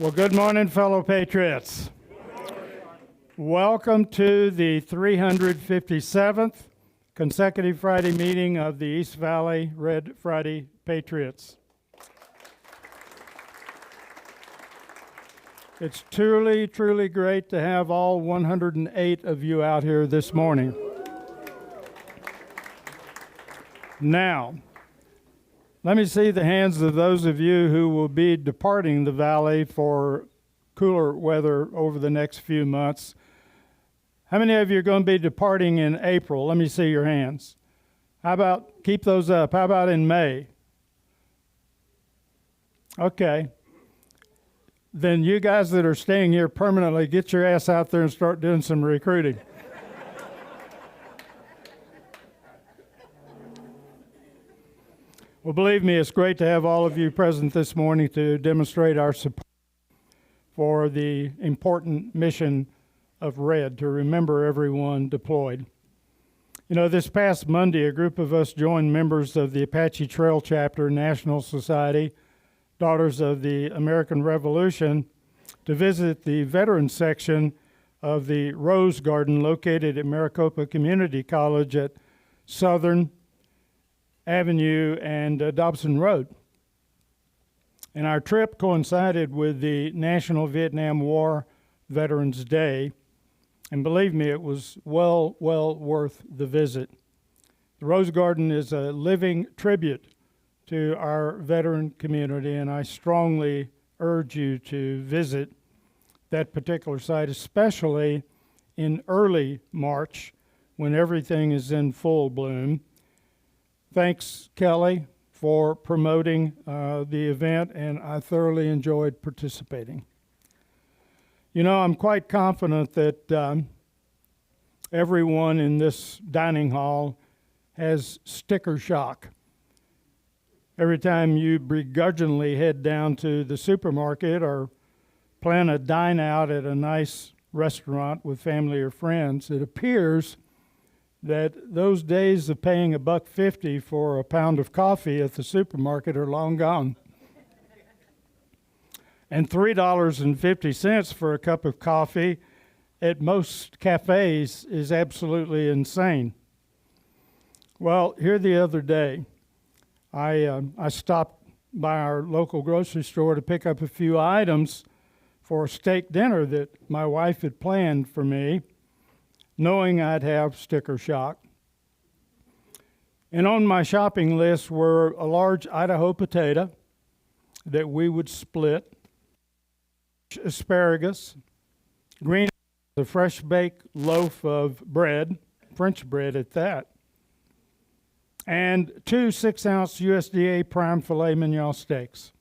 Well, good morning, fellow patriots. Welcome to the 357th consecutive Friday meeting of the East Valley Red Friday Patriots. It's truly, truly great to have all 108 of you out here this morning. Now, let me see the hands of those of you who will be departing the valley for cooler weather over the next few months. How many of you are going to be departing in April? Let me see your hands. How about, keep those up. How about in May? Okay. Then you guys that are staying here permanently, get your ass out there and start doing some recruiting. Well, believe me, it's great to have all of you present this morning to demonstrate our support for the important mission of R.E.D, to remember everyone deployed. You know, this past Monday, a group of us joined members of the Apache Trail Chapter National Society, Daughters of the American Revolution, to visit the Veterans section of the Rose Garden located at Maricopa Community College at Southern Avenue and Dobson Road. And our trip coincided with the National Vietnam War Veterans Day, and believe me, it was well worth the visit. The Rose Garden is a living tribute to our veteran community, and I strongly urge you to visit that particular site, especially in early March when everything is in full bloom. Thanks, Kelly, for promoting the event, and I thoroughly enjoyed participating. You know, I'm quite confident that everyone in this dining hall has sticker shock. Every time you begrudgingly head down to the supermarket or plan a dine out at a nice restaurant with family or friends, it appears that those days of paying $1.50 for a pound of coffee at the supermarket are long gone. And $3.50 for a cup of coffee at most cafes is absolutely insane. Well, here the other day, I stopped by our local grocery store to pick up a few items for a steak dinner that my wife had planned for me, knowing I'd have sticker shock. And on my shopping list were a large Idaho potato that we would split, asparagus, green, a fresh baked loaf of bread, French bread at that, and 2 6-ounce USDA prime filet mignon steaks.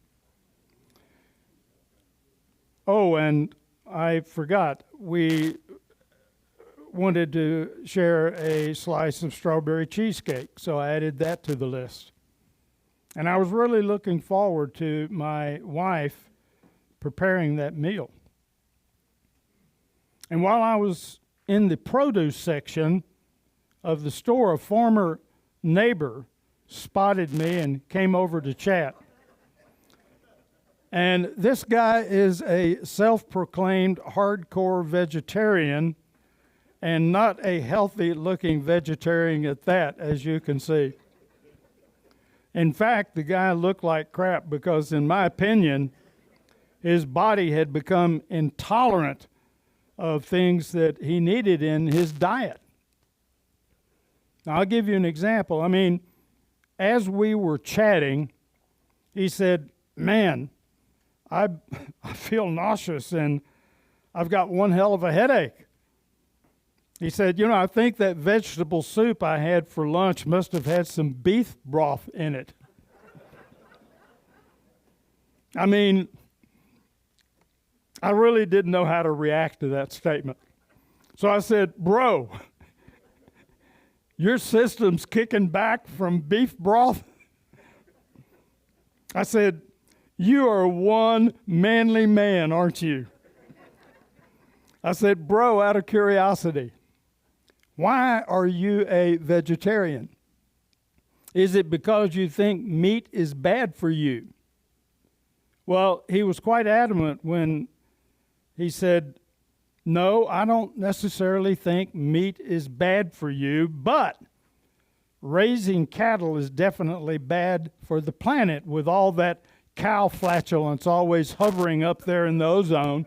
Oh, and I forgot, we wanted to share a slice of strawberry cheesecake, so I added that to the list. And I was really looking forward to my wife preparing that meal. And while I was in the produce section of the store, a former neighbor spotted me and came over to chat. And this guy is a self-proclaimed hardcore vegetarian, and not a healthy-looking vegetarian at that, as you can see. In fact, the guy looked like crap because, in my opinion, his body had become intolerant of things that he needed in his diet. Now, I'll give you an example. I mean, as we were chatting, he said, "Man, I feel nauseous and I've got one hell of a headache." He said, "You know, I think that vegetable soup I had for lunch must have had some beef broth in it." I mean, I really didn't know how to react to that statement. So I said, "Bro, your system's kicking back from beef broth?" I said, "You are one manly man, aren't you?" I said, "Bro, out of curiosity, why are you a vegetarian? Is it because you think meat is bad for you? Well, he was quite adamant when he said, no, I don't necessarily think meat is bad for you, but raising cattle is definitely bad for the planet with all that cow flatulence always hovering up there in the ozone.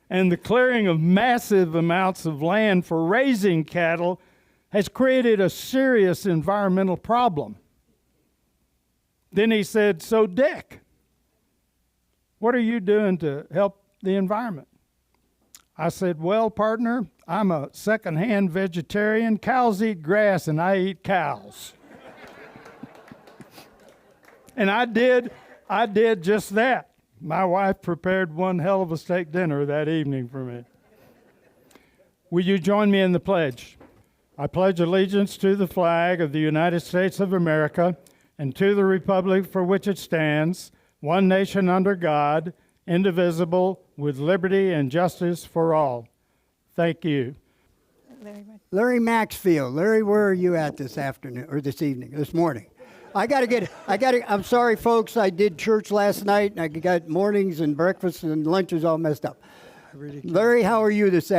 And the clearing of massive amounts of land for raising cattle has created a serious environmental problem. Then he said, so Dick, what are you doing to help the environment? I said, well, partner, I'm a secondhand vegetarian. Cows eat grass and I eat cows. And I did just that. My wife prepared one hell of a steak dinner that evening for me. Will you join me in the pledge? I pledge allegiance to the flag of the United States of America and to the republic for which it stands, one nation under God, indivisible, with liberty and justice for all. Thank you. Larry Maxfield. Larry, where are you at this afternoon, or this evening, this morning? I'm sorry, folks, I did church last night, and I got mornings and breakfasts and lunches all messed up. Larry, how are you this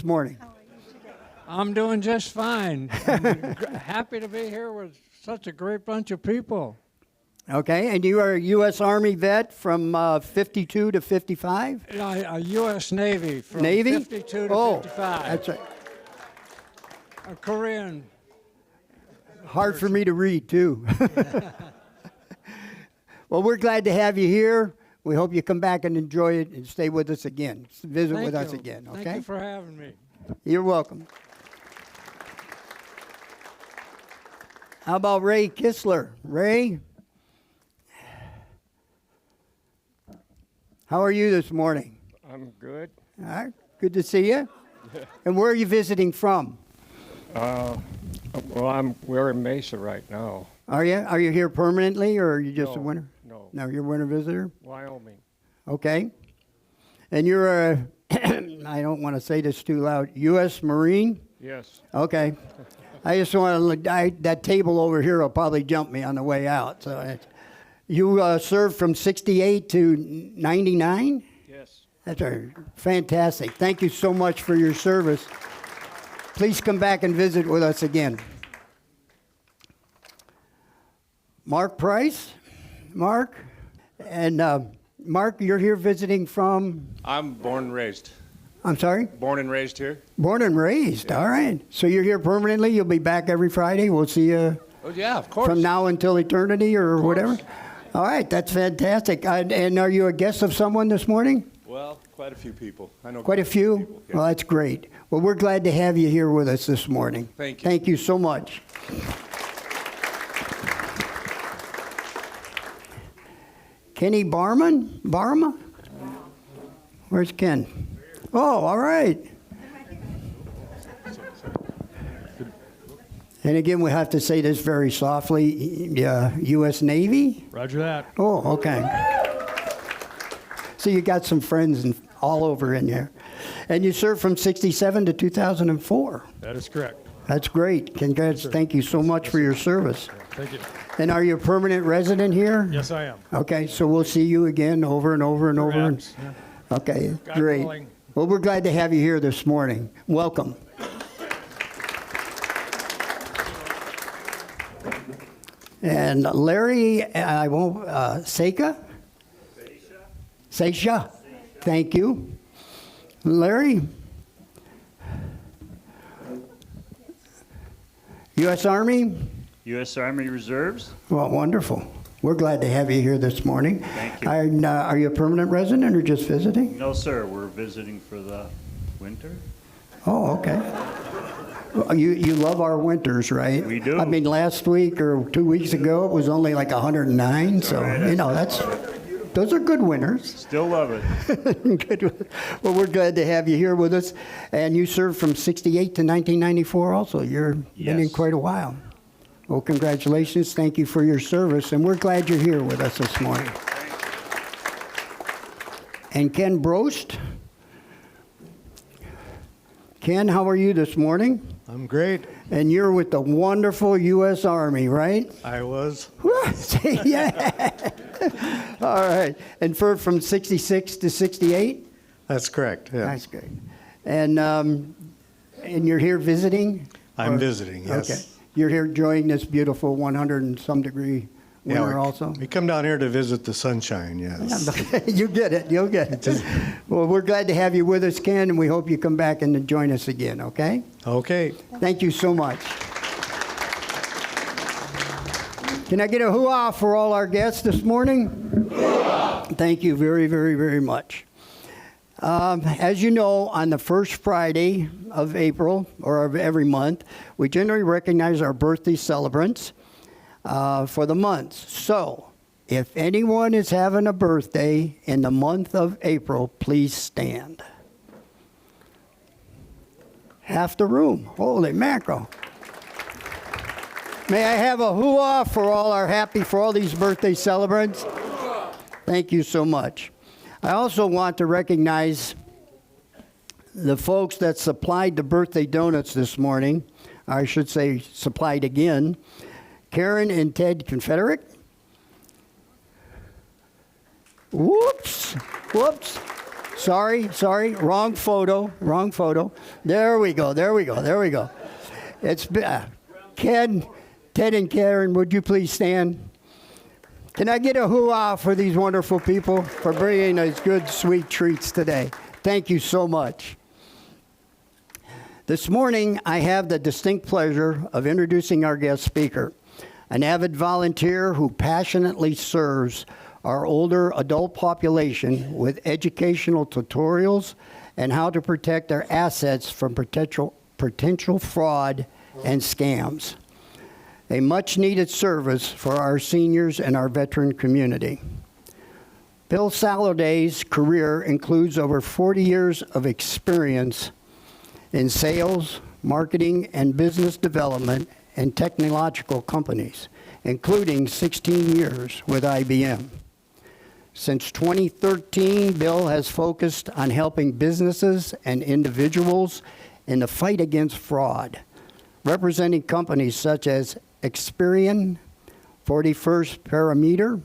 morning? How are you today? I'm doing just fine. I'm happy to be here with such a great bunch of people. Okay, and you are a U.S. Army vet from 52 to 55? A U.S. Navy from Navy? 52 to 55. That's right. A Korean. Hard for me to read, too. Well, we're glad to have you here. We hope you come back and enjoy it and stay with us again. Visit with us again, okay? Thank you for having me. You're welcome. How about Ray Kistler? Ray? How are you this morning? I'm good. All right, good to see you. And where are you visiting from? Well, we're in Mesa right now. Are you? Are you here permanently, or are you just a No, winter? no. No, you're a winter visitor? Wyoming. Okay. And you're a, I don't want to say this too loud, U.S. Marine? Yes. Okay. I just want to look, that table over here will probably jump me on the way out. So you served from 68 to 99? Yes. That's fantastic. Thank you so much for your service. Please come back and visit with us again. Mark Price. Mark. And Mark, you're here visiting from? I'm born and raised. I'm sorry? Born and raised here. Born and raised. Yeah. All right. So you're here permanently? You'll be back every Friday? We'll see you Oh, yeah, of course. from now until eternity or Of course. whatever? All right. That's fantastic. And are you a guest of someone this morning? Well, quite a few people. I know Quite a few? people, yeah. Well, that's great. Well, we're glad to have you here with us this morning. Thank you. Thank you so much. Kenny Barman? Barma? Where's Ken? Oh, all right. And again, we have to say this very softly. U.S. Navy? Roger that. Oh, okay. So you got some friends all over in there. And you served from 67 to 2004. That is correct. That's great. Congrats. Thank you so much for your service. Thank you. And are you a permanent resident here? Yes, I am. Okay, so we'll see you again over and over and over. Perhaps, yeah. Okay, God great. willing. Well, we're glad to have you here this morning. Welcome. And Larry, I won't, Seika? Seisha. Thank you. Larry? U.S. Army? U.S. Army Reserves. Well, wonderful. We're glad to have you here this morning. Thank you. And, are you a permanent resident or just visiting? No, sir. We're visiting for the winter. Oh, okay. Well, you love our winters, right? We do. I mean, last week or 2 weeks ago, it was only like 109. So, those are good winters. Still love it. Good. Well, we're glad to have you here with us. And you served from 68 to 1994 also. You've been in Yes. quite a while. Well, congratulations. Thank you for your service. And we're glad you're here with us this morning. And Ken Brost. Ken, how are you this morning? I'm great. And you're with the wonderful U.S. Army, right? I was. Yeah. All right. And from 66 to 68? That's correct, yeah. That's great. And you're here visiting? I'm Or- visiting, yes. Okay. You're here enjoying this beautiful 100 and some degree Yeah, winter also? we come down here to visit the sunshine, yes. You get it. You'll get it. Well, we're glad to have you with us, Ken, and we hope you come back and join us again, okay? Okay. Thank you so much. Can I get a hoo-ah for all our guests this morning? Hoo-ah! Thank you very, very, very much. As you know, on the first Friday of April, or of every month, we generally recognize our birthday celebrants for the months. So, if anyone is having a birthday in the month of April, please stand. Half the room. Holy mackerel. May I have a hoo-ah for all these birthday celebrants? Thank you so much. I also want to recognize the folks that supplied the birthday donuts this morning. I should say supplied again. Karen and Ted Confederate. Whoops. Sorry, wrong photo. There we go. It's Ken, Ted and Karen, would you please stand? Can I get a hoo-ah for these wonderful people for bringing us good, sweet treats today? Thank you so much. This morning, I have the distinct pleasure of introducing our guest speaker, an avid volunteer who passionately serves our older adult population with educational tutorials and how to protect their assets from potential fraud and scams. A much-needed service for our seniors and our veteran community. Bill Salladay's career includes over 40 years of experience in sales, marketing, and business development and technological companies, including 16 years with IBM. Since 2013, Bill has focused on helping businesses and individuals in the fight against fraud, representing companies such as Experian, 41st Parameter,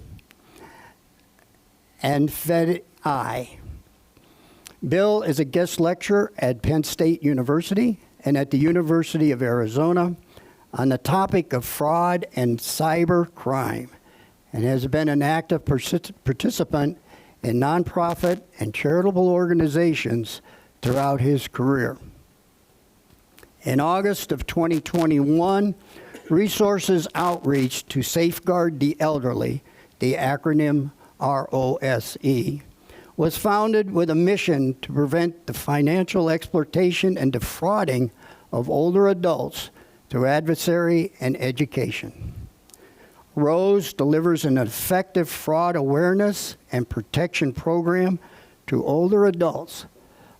and FedEye. Bill is a guest lecturer at Penn State University and at the University of Arizona on the topic of fraud and cyber crime, and has been an active participant in nonprofit and charitable organizations throughout his career. In August of 2021, Resources Outreach to Safeguard the Elderly, the acronym ROSE, was founded with a mission to prevent the financial exploitation and defrauding of older adults through advocacy and education. ROSE delivers an effective fraud awareness and protection program to older adults,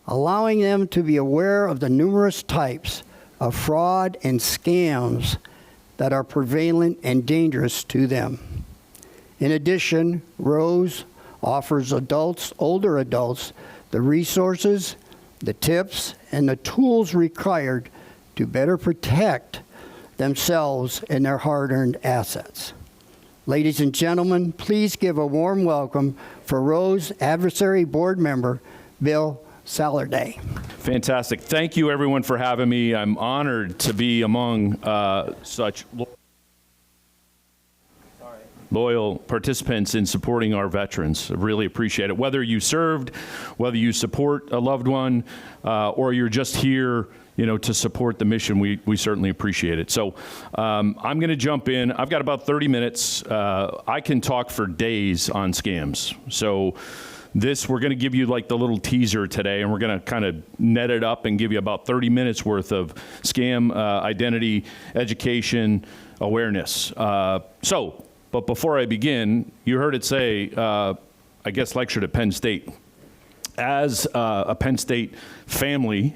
allowing them to be aware of the numerous types of fraud and scams that are prevalent and dangerous to them. In addition, ROSE offers older adults, the resources, the tips, and the tools required to better protect themselves and their hard-earned assets. Ladies and gentlemen, please give a warm welcome for ROSE Advisory Board Member, Bill Salladay. Fantastic. Thank you, everyone, for having me. I'm honored to be among such loyal participants in supporting our veterans. I really appreciate it. Whether you served, whether you support a loved one, or you're just here, to support the mission, we certainly appreciate it. So I'm going to jump in. I've got about 30 minutes. I can talk for days on scams. So we're going to give you like the little teaser today, and we're going to kind of net it up and give you about 30 minutes worth of scam identity education awareness. But before I begin, you heard it say, I guess lectured at Penn State. As a Penn State family,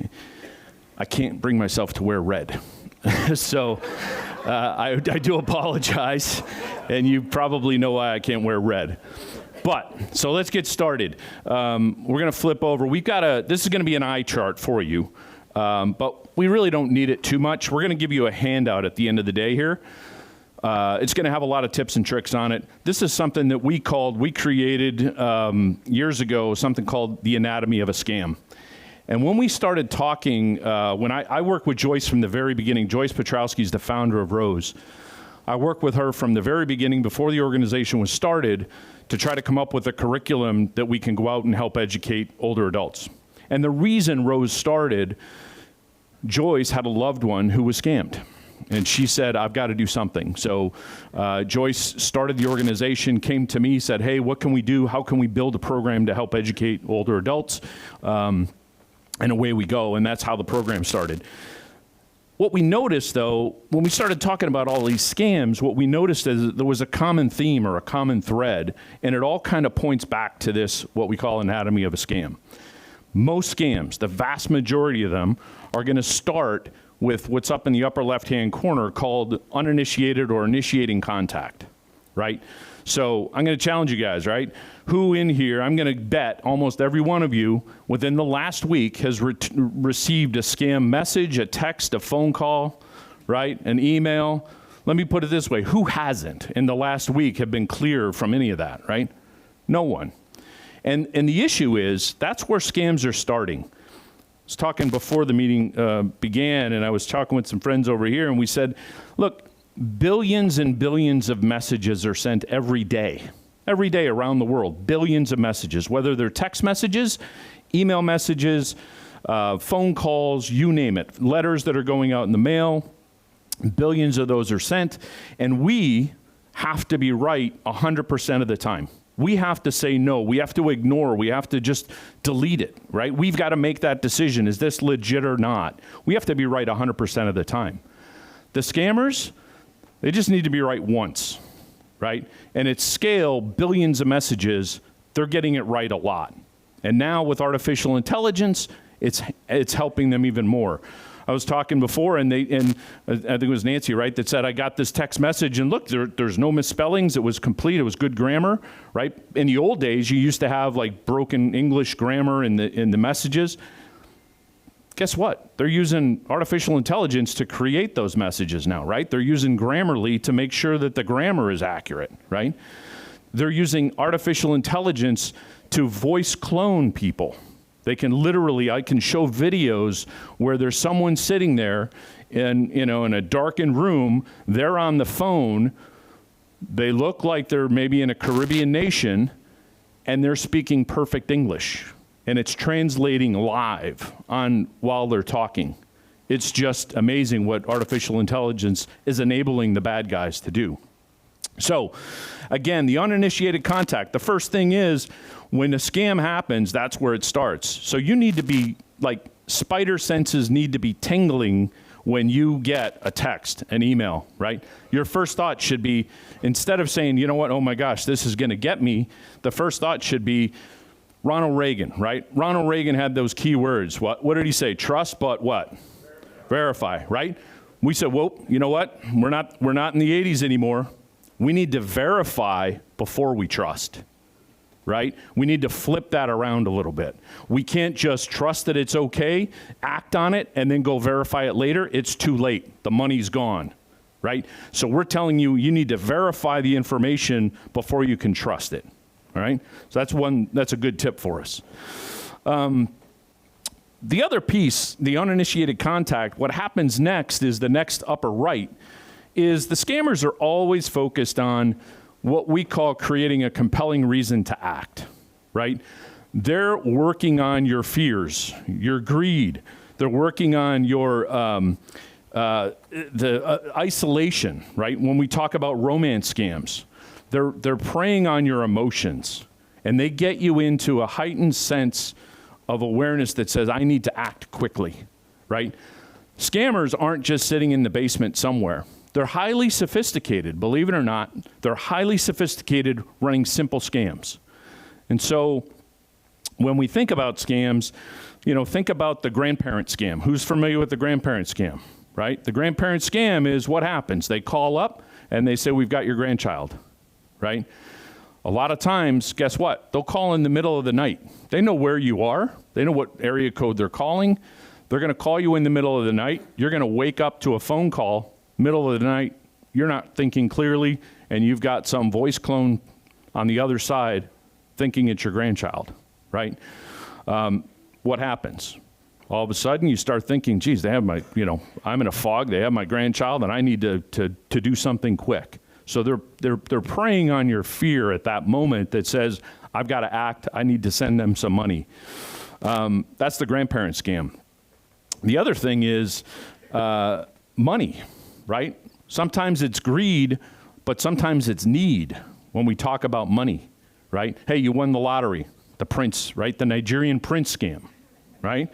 I can't bring myself to wear red. So I do apologize, and you probably know why I can't wear red. So let's get started. We're going to flip over. This is going to be an eye chart for you, but we really don't need it too much. We're going to give you a handout at the end of the day here. it's going to have a lot of tips and tricks on it. This is something that we created years ago, something called the anatomy of a scam. And when we started talking, when I worked with Joyce from the very beginning, Joyce Petrowski is the founder of Rose. I worked with her from the very beginning, before the organization was started, to try to come up with a curriculum that we can go out and help educate older adults. And the reason Rose started, Joyce had a loved one who was scammed. And she said, I've got to do something. So Joyce started the organization, came to me, said, hey, what can we do? How can we build a program to help educate older adults? And away we go. And that's how the program started. What we noticed, though, when we started talking about all these scams, what we noticed is that there was a common theme or a common thread, and it all kind of points back to this, what we call anatomy of a scam. Most scams, the vast majority of them, are going to start with what's up in the upper left-hand corner called uninitiated or initiating contact, right? So I'm going to challenge you guys, right? Who in here, I'm going to bet almost every one of you within the last week has received a scam message, a text, a phone call, right? An email. Let me put it this way. Who hasn't in the last week have been clear from any of that, right? No one. And the issue is that's where scams are starting. I was talking before the meeting began, and I was talking with some friends over here, and we said, look, billions and billions of messages are sent every day around the world, billions of messages, whether they're text messages, email messages, phone calls, you name it, letters that are going out in the mail, billions of those are sent, and we have to be right 100% of the time. We have to say no, we have to ignore, we have to just delete it, right? We've got to make that decision, is this legit or not? We have to be right 100% of the time. The scammers, they just need to be right once, right? And at scale, billions of messages, they're getting it right a lot. And now with artificial intelligence, it's helping them even more. I was talking before, and I think it was Nancy, right, that said, I got this text message, and look, there's no misspellings. It was complete. It was good grammar, right? In the old days, you used to have like broken English grammar in the messages. Guess what? They're using artificial intelligence to create those messages now, right? They're using Grammarly to make sure that the grammar is accurate, right? They're using artificial intelligence to voice clone people. They can literally, I can show videos where there's someone sitting there in a darkened room, they're on the phone, they look like they're maybe in a Caribbean nation, and they're speaking perfect English. And it's translating live while they're talking. It's just amazing what artificial intelligence is enabling the bad guys to do. So, again, the uninitiated contact, the first thing is, when a scam happens, that's where it starts. So you need to be, like, spider senses need to be tingling when you get a text, an email, right? Your first thought should be, instead of saying, you know what, oh my gosh, this is gonna get me, the first thought should be, Ronald Reagan, right? Ronald Reagan had those key words. What did he say? Trust, but what? Verify, right? We said, well, you know what? We're not in the 80s anymore. We need to verify before we trust, right? We need to flip that around a little bit. We can't just trust that it's okay, act on it, and then go verify it later. It's too late. The money's gone, right? So we're telling you, you need to verify the information before you can trust it. All right, so that's a good tip for us. The other piece, the uninitiated contact, what happens next is the next upper right, is the scammers are always focused on what we call creating a compelling reason to act, right? They're working on your fears, your greed. They're working on your isolation, right? When we talk about romance scams, they're preying on your emotions, and they get you into a heightened sense of awareness that says, I need to act quickly, right? Scammers aren't just sitting in the basement somewhere. They're highly sophisticated, believe it or not. They're highly sophisticated running simple scams. And so when we think about scams, think about the grandparent scam. Who's familiar with the grandparent scam, right? The grandparent scam is what happens. They call up and they say, we've got your grandchild. Right? A lot of times, guess what? They'll call in the middle of the night. They know where you are. They know what area code they're calling. They're going to call you in the middle of the night. You're going to wake up to a phone call, middle of the night, you're not thinking clearly, and you've got some voice clone on the other side thinking it's your grandchild, right? What happens? All of a sudden, you start thinking, geez, they have my, I'm in a fog, they have my grandchild, and I need to do something quick. So they're preying on your fear at that moment that says, I've got to act, I need to send them some money. That's the grandparent scam. The other thing is money, right? Sometimes it's greed, but sometimes it's need when we talk about money, right? Hey, you won the lottery, the prince, right? The Nigerian prince scam, right?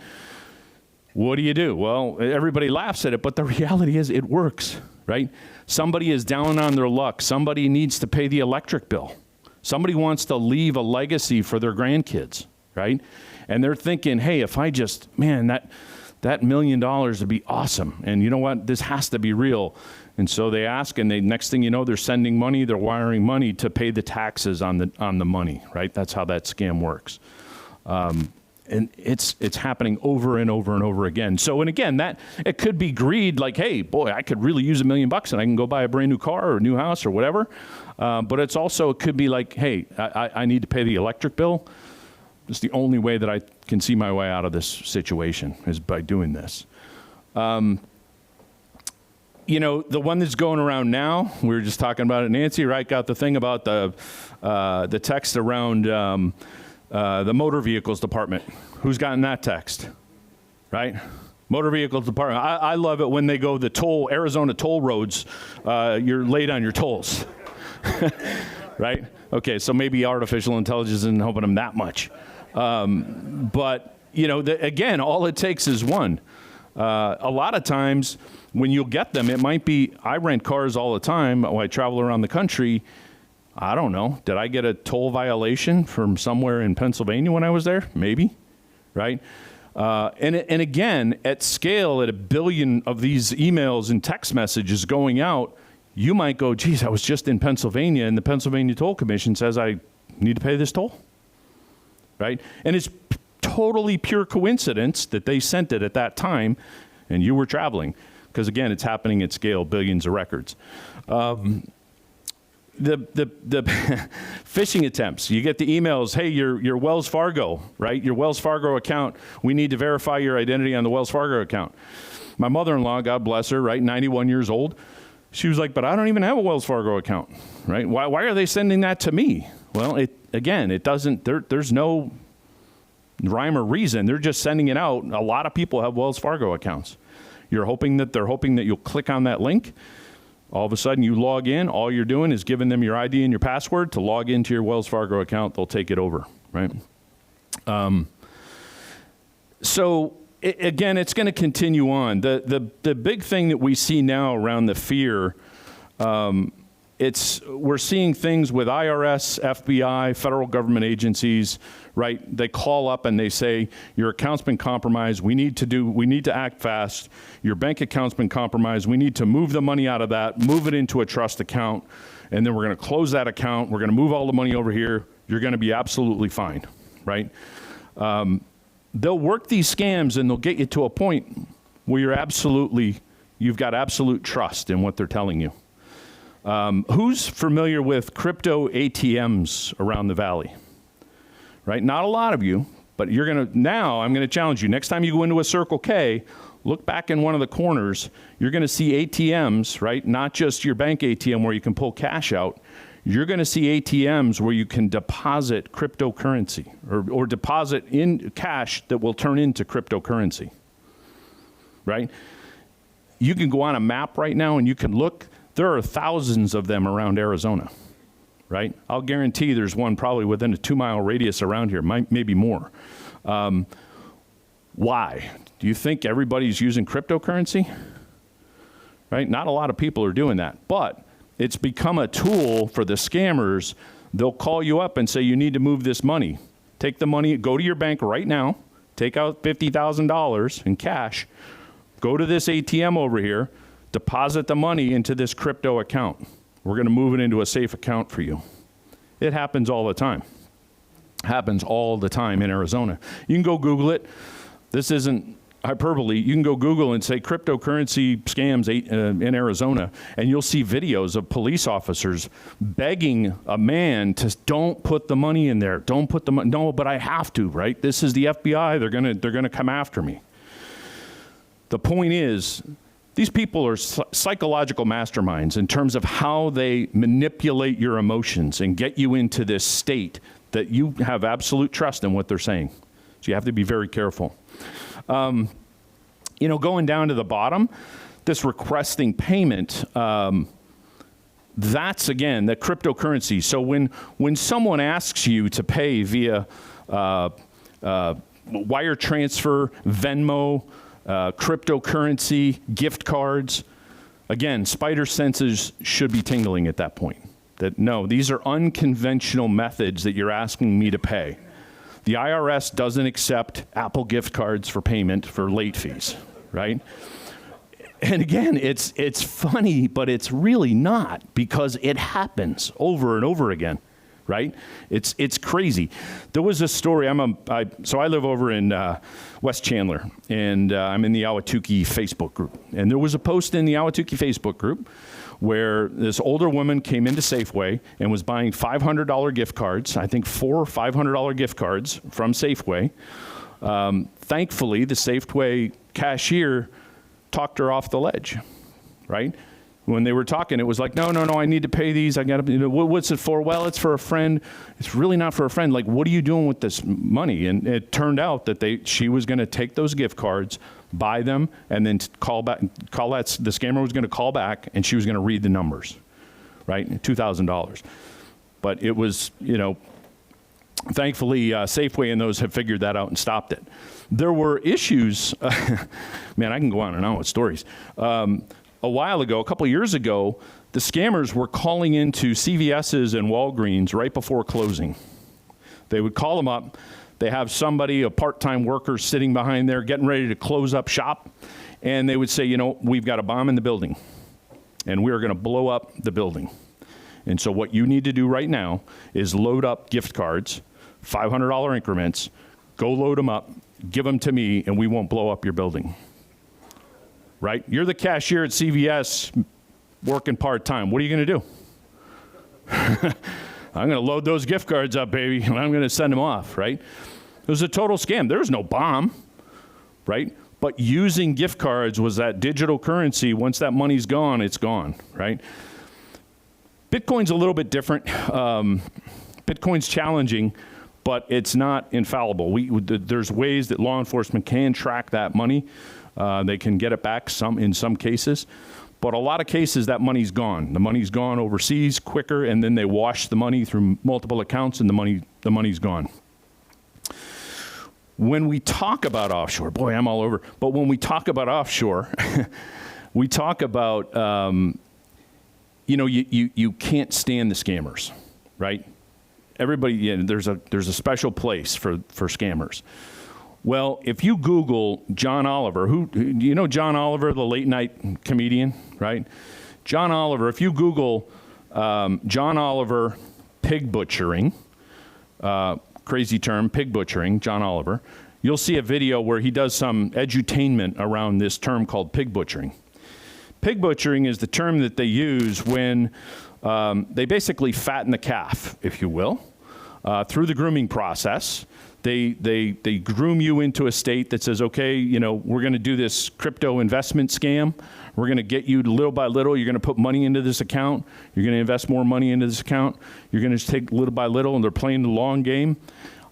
What do? Well, everybody laughs at it, but the reality is it works, right? Somebody is down on their luck. Somebody needs to pay the electric bill. Somebody wants to leave a legacy for their grandkids, right? And they're thinking, hey, if I just, man, that $1 million would be awesome. And you know what? This has to be real. And so they ask, and next thing you know, they're sending money, they're wiring money to pay the taxes on the money, right? That's how that scam works. And it's happening over and over and over again. So, and again, that it could be greed, like, hey, boy, I could really use $1 million and I can go buy a brand new car or a new house or whatever. But it could be like, hey, I need to pay the electric bill. It's the only way that I can see my way out of this situation is by doing this. The one that's going around now, we were just talking about it, Nancy, right? Got the thing about the text around the motor vehicles department. Who's gotten that text, right? Motor vehicles department. I love it when they go Arizona toll roads, you're late on your tolls, right? Okay, so maybe artificial intelligence isn't helping them that much. But, again, all it takes is one. A lot of times when you'll get them, it might be, I rent cars all the time when I travel around the country. I don't know. Did I get a toll violation from somewhere in Pennsylvania when I was there? Maybe, right? And again, at scale, at 1 billion of these emails and text messages going out, you might go, geez, I was just in Pennsylvania, and the Pennsylvania Toll Commission says I need to pay this toll, right? And it's totally pure coincidence that they sent it at that time, and you were traveling, because again, it's happening at scale, billions of records. The phishing attempts, you get the emails, hey, your Wells Fargo, right? Your Wells Fargo account, we need to verify your identity on the Wells Fargo account. My mother-in-law, God bless her, right, 91 years old, she was like, but I don't even have a Wells Fargo account, right? Why are they sending that to me? Well, it doesn't, there's no rhyme or reason. They're just sending it out. A lot of people have Wells Fargo accounts. They're hoping that you'll click on that link. All of a sudden you log in, all you're doing is giving them your ID and your password to log into your Wells Fargo account. They'll take it over, right? Again, it's going to continue on. The big thing that we see now around the fear, we're seeing things with IRS, FBI, federal government agencies, right? They call up and they say, your account's been compromised. We need to act fast. Your bank account's been compromised. We need to move the money out of that, move it into a trust account, and then we're going to close that account. We're going to move all the money over here. You're going to be absolutely fine, right? They'll work these scams and they'll get you to a point where you've got absolute trust in what they're telling you. Who's familiar with crypto ATMs around the valley? Right? Not a lot of you, but I'm going to challenge you. Next time you go into a Circle K, look back in one of the corners. You're going to see ATMs, right? Not just your bank ATM where you can pull cash out. You're going to see ATMs where you can deposit cryptocurrency or deposit in cash that will turn into cryptocurrency, right? You can go on a map right now and you can look. There are thousands of them around Arizona, right? I'll guarantee there's one probably within a 2-mile radius around here, maybe more. Why? Do you think everybody's using cryptocurrency? Right? Not a lot of people are doing that, but it's become a tool for the scammers. They'll call you up and say, you need to move this money. Take the money, go to your bank right now, take out $50,000 in cash, go to this ATM over here, deposit the money into this crypto account. We're going to move it into a safe account for you. It happens all the time. Happens all the time in Arizona. You can go Google it. This isn't hyperbole, you can go Google and say cryptocurrency scams in Arizona, and you'll see videos of police officers begging a man to don't put the money in there. Don't put the money. No, but I have to, right? This is the FBI. They're gonna come after me. The point is, these people are psychological masterminds in terms of how they manipulate your emotions and get you into this state that you have absolute trust in what they're saying. So you have to be very careful. You know, going down to the bottom, this requesting payment, that's, again, the cryptocurrency. So when someone asks you to pay via wire transfer, Venmo, cryptocurrency, gift cards, again, spider senses should be tingling at that point. That, no, these are unconventional methods that you're asking me to pay. The IRS doesn't accept Apple gift cards for payment for late fees, right? And again, it's funny, but it's really not, because it happens over and over again, right? It's crazy. There was a story. So I live over in West Chandler, and I'm in the Ahwatukee Facebook group. And there was a post in the Ahwatukee Facebook group where this older woman came into Safeway and was buying $500 gift cards, I think $400 or $500 gift cards from Safeway. Thankfully, the Safeway cashier talked her off the ledge, right? When they were talking, it was like, no, I need to pay these. I got to, what's it for? Well, it's for a friend. It's really not for a friend. Like, what are you doing with this money? And it turned out that she was going to take those gift cards, buy them, and then the scammer was going to call back, and she was going to read the numbers, right? $2,000. But it was, thankfully, Safeway and those have figured that out and stopped it. There were issues, man, I can go on and on with stories. A while ago, a couple years ago, the scammers were calling into CVS's and Walgreens right before closing. They would call them up. They have somebody, a part-time worker, sitting behind there getting ready to close up shop, and they would say, we've got a bomb in the building, and we're going to blow up the building. And so what you need to do right now is load up gift cards, $500 increments, go load them up, give them to me, and we won't blow up your building. Right? You're the cashier at CVS working part-time. What are you going to do? I'm going to load those gift cards up, baby, and I'm going to send them off, right? It was a total scam. There was no bomb, right? But using gift cards was that digital currency. Once that money's gone, it's gone, right? Bitcoin's a little bit different. Bitcoin's challenging, but it's not infallible. There's ways that law enforcement can track that money. They can get it back in some cases. But a lot of cases, that money's gone. The money's gone overseas quicker, and then they wash the money through multiple accounts, and the money's gone. When we talk about offshore, boy, I'm all over. But when we talk about offshore, we talk about, you can't stand the scammers, right? Everybody, there's a special place for scammers. Well, if you Google John Oliver, John Oliver, the late night comedian, right? John Oliver, if you Google John Oliver pig butchering, crazy term, pig butchering, John Oliver, you'll see a video where he does some edutainment around this term called pig butchering. Pig butchering is the term that they use when they basically fatten the calf, if you will, through the grooming process. They groom you into a state that says, okay, we're going to do this crypto investment scam. We're going to get you little by little. You're going to put money into this account. You're going to invest more money into this account. You're going to take little by little, and they're playing the long game.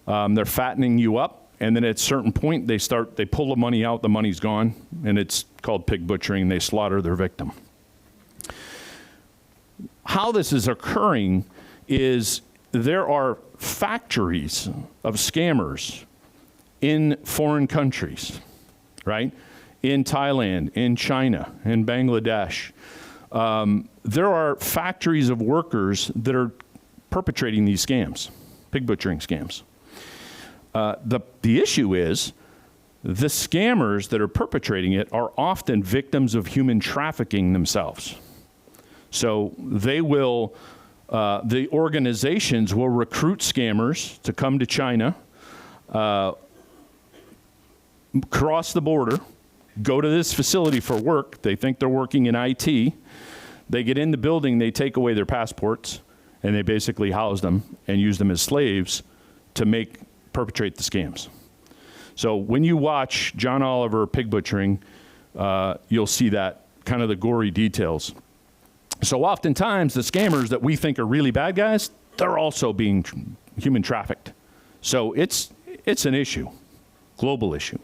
They're fattening you up, and then at a certain point, they pull the money out. The money's gone, and it's called pig butchering. They slaughter their victim. How this is occurring is there are factories of scammers in foreign countries, right? In Thailand, in China, in Bangladesh. There are factories of workers that are perpetrating these scams, pig butchering scams. The issue is the scammers that are perpetrating it are often victims of human trafficking themselves. So they will the organizations will recruit scammers to come to China, cross the border, go to this facility for work. They think they're working in IT. They get in the building, they take away their passports, and they basically house them and use them as slaves to perpetrate the scams. So when you watch John Oliver pig butchering, you'll see that kind of the gory details. So oftentimes the scammers that we think are really bad guys, they're also being human trafficked. So it's an issue, global issue.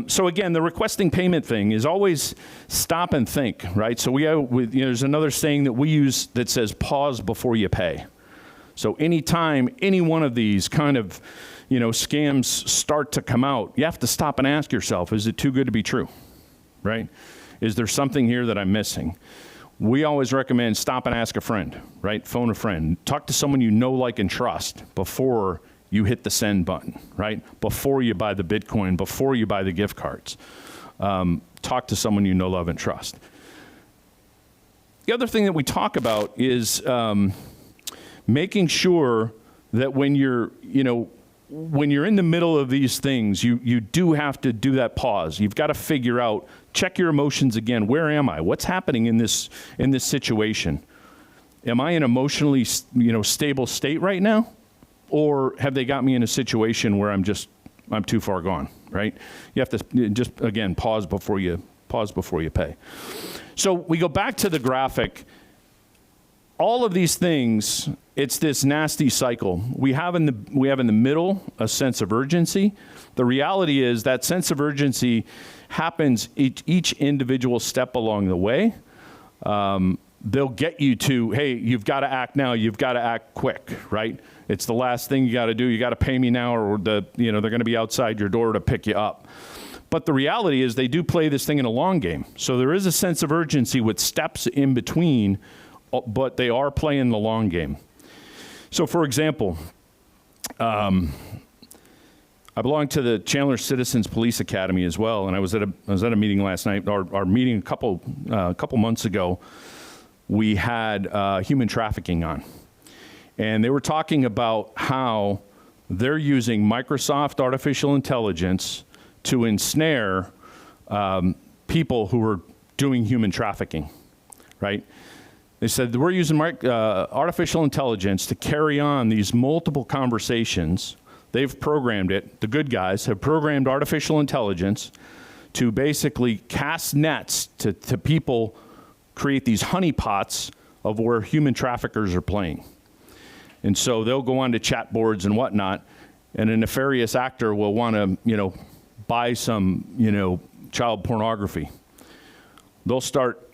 So again, the requesting payment thing is always stop and think, right? So there's another saying that we use that says pause before you pay. So anytime any one of these kind of, scams start to come out, you have to stop and ask yourself, is it too good to be true, right? Is there something here that I'm missing? We always recommend stop and ask a friend, right? Phone a friend. Talk to someone you know, like, and trust before you hit the send button, right? Before you buy the Bitcoin, before you buy the gift cards. Talk to someone you know, love, and trust. The other thing that we talk about is making sure that when you're in the middle of these things, you do have to do that pause. You've got to figure out, check your emotions again. Where am I? What's happening in this situation? Am I in emotionally, stable state right now? Or have they got me in a situation where I'm too far gone, right? You have to just, again, pause before you pay. So we go back to the graphic. All of these things, it's this nasty cycle. We have in the middle a sense of urgency. The reality is that sense of urgency happens each individual step along the way. They'll get you to, hey, you've got to act now. You've got to act quick, right? It's the last thing you got to do. You got to pay me now, or they're going to be outside your door to pick you up. But the reality is they do play this thing in a long game. So there is a sense of urgency with steps in between, but they are playing the long game. So for example, I belong to the Chandler Citizens Police Academy as well, and I was at a meeting last night. Our meeting a couple months ago, we had human trafficking on. And they were talking about how they're using Microsoft artificial intelligence to ensnare people who are doing human trafficking, right? They said, we're using artificial intelligence to carry on these multiple conversations. They've programmed it. The good guys have programmed artificial intelligence to basically cast nets to people, create these honeypots of where human traffickers are playing. And so they'll go on to chat boards and whatnot, and a nefarious actor will want to, buy some, child pornography. They'll start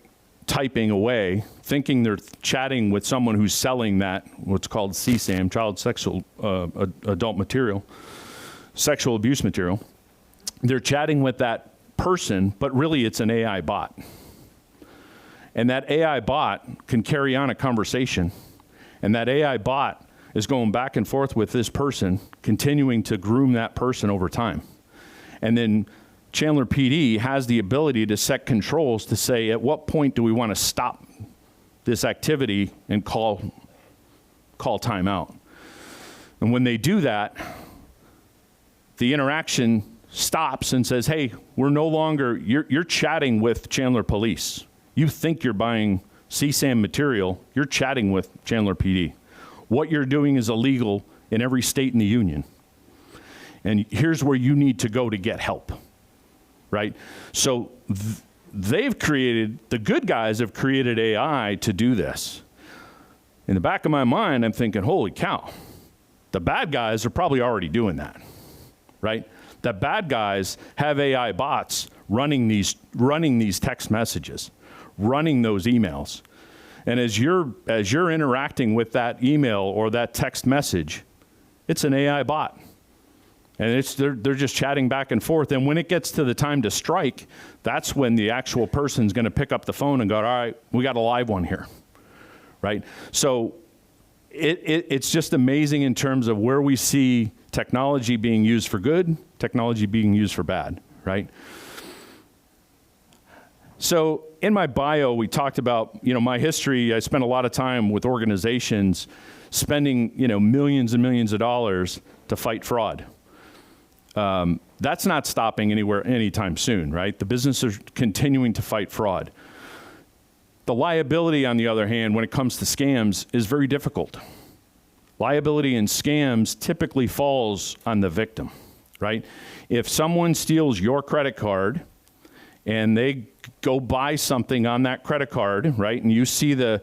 typing away, thinking they're chatting with someone who's selling that, what's called CSAM, child sexual adult material, sexual abuse material. They're chatting with that person, but really it's an AI bot. And that AI bot can carry on a conversation. And that AI bot is going back and forth with this person, continuing to groom that person over time. And then Chandler PD has the ability to set controls to say, at what point do we want to stop this activity and call time out? And when they do that, the interaction stops and says, hey, we're no longer, you're chatting with Chandler Police. You think you're buying CSAM material, you're chatting with Chandler PD. What you're doing is illegal in every state in the union. And here's where you need to go to get help, right? So the good guys have created AI to do this. In the back of my mind, I'm thinking, holy cow, the bad guys are probably already doing that, right? The bad guys have AI bots running these text messages, running those emails. And as you're interacting with that email or that text message, it's an AI bot. And they're just chatting back and forth. And when it gets to the time to strike, that's when the actual person's going to pick up the phone and go, all right, we got a live one here, right? So it's just amazing in terms of where we see technology being used for good, technology being used for bad, right? So in my bio, we talked about, my history. I spent a lot of time with organizations spending, millions and millions of dollars to fight fraud. That's not stopping anywhere anytime soon, right? The businesses are continuing to fight fraud. The liability, on the other hand, when it comes to scams, is very difficult. Liability in scams typically falls on the victim, right? If someone steals your credit card and they go buy something on that credit card, right, and you see a